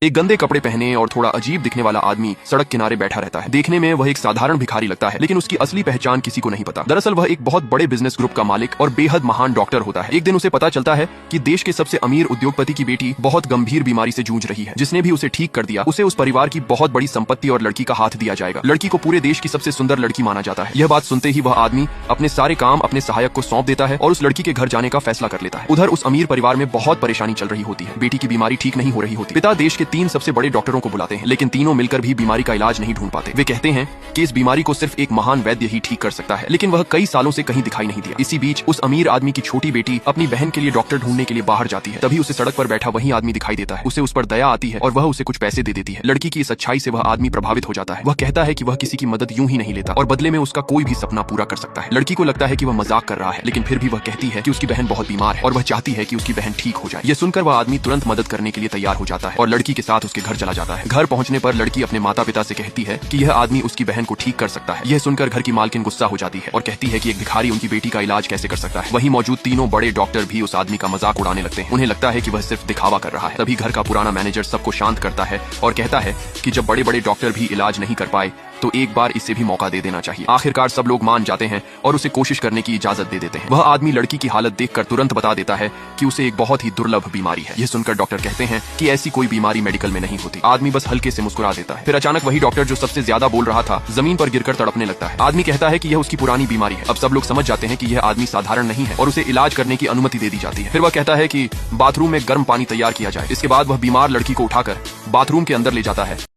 एक गंदे कपड़े पहने और थोड़ा अजीब दिखने वाला आदमी सड़क किनारे बैठा रहता है। देखने में वह एक साधारण भिखारी लगता है, लेकिन उसकी असली पहचान किसी को नहीं पता। दरअसल वह एक बहुत बड़े बिजनेस ग्रुप का मालिक और बेहद महान डॉक्टर होता है। एक दिन उसे पता चलता है कि देश के सबसे अमीर उद्योगपति की बेटी बहुत गंभीर बीमारी से जूझ रही है। जिसने भी उसे ठीक कर दिया, उसे उस परिवार की बहुत बड़ी संपत्ति और लड़की का हाथ दिया जाएगा। लड़की को पूरे देश की सबसे सुंदर लड़की माना जाता है। यह बात सुनते ही वह आदमी अपने सारे काम अपने सहायक को सौंप देता है और उस लड़की के घर जाने का फैसला कर लेता है। उधर उस अमीर परिवार में बहुत परेशानी चल रही होती है। बेटी की बीमारी ठीक नहीं हो रही होती। पिता देश के 3 सबसे बड़े डॉक्टरों को बुलाते हैं, लेकिन तीनों मिलकर भी बीमारी का इलाज नहीं ढूंढ पाते। वे कहते हैं कि इस बीमारी को सिर्फ एक महान वैद्य ही ठीक कर सकता है, लेकिन वह कई सालों से कहीं दिखाई नहीं दिया। इसी बीच उस अमीर आदमी की छोटी बेटी अपनी बहन के लिए डॉक्टर ढूंढने के लिए बाहर जाती है। तभी उसे सड़क पर बैठा वही आदमी दिखाई देता है। उसे उस पर दया आती है और वह उसे कुछ पैसे दे देती है। लड़की की इस अच्छाई से वह आदमी प्रभावित हो जाता है। वह कहता है कि वह किसी की मदद यूं ही नहीं लेता और बदले में उसका कोई भी सपना पूरा कर सकता है। लड़की को लगता है कि वह मजाक कर रहा है, लेकिन फिर भी वह कहती है कि उसकी बहन बहुत बीमार है और वह चाहती है कि उसकी बहन ठीक हो जाए। यह सुनकर वह आदमी तुरंत मदद करने के लिए तैयार हो जाता है और लड़की के साथ उसके घर चला जाता है। घर पहुंचने पर लड़की अपने माता पिता से कहती है कि यह आदमी उसकी बहन को ठीक कर सकता है। यह सुनकर घर की मालकिन गुस्सा हो जाती है और कहती है कि एक भिखारी उनकी बेटी का इलाज कैसे कर सकता है। वहीं मौजूद तीनों बड़े डॉक्टर भी उस आदमी का मजाक उड़ाने लगते हैं। उन्हें लगता है कि वह सिर्फ दिखावा कर रहा है। तभी घर का पुराना मैनेजर सबको शांत करता है और कहता है कि जब बड़े बड़े डॉक्टर भी इलाज नहीं कर पाए तो एक बार इसे भी मौका दे देना चाहिए। आखिरकार सब लोग मान जाते हैं और उसे कोशिश करने की इजाजत दे देते हैं। वह आदमी लड़की की हालत देखकर तुरंत बता देता है कि उसे एक बहुत ही दुर्लभ बीमारी है। यह सुनकर डॉक्टर कहते हैं कि ऐसी कोई बीमारी मेडिकल में नहीं होती। आदमी बस हल्के से मुस्कुरा देता है। फिर अचानक वही डॉक्टर जो सबसे ज्यादा बोल रहा था जमीन पर गिरकर तड़पने लगता है। आदमी कहता है कि यह उसकी पुरानी बीमारी है। अब सब लोग समझ जाते हैं कि यह आदमी साधारण नहीं है और उसे इलाज करने की अनुमति दे दी जाती है। फिर वह कहता है कि बाथरूम में गर्म पानी तैयार किया जाए। इसके बाद वह बीमार लड़की को उठाकर बाथरूम के अंदर ले जाता है।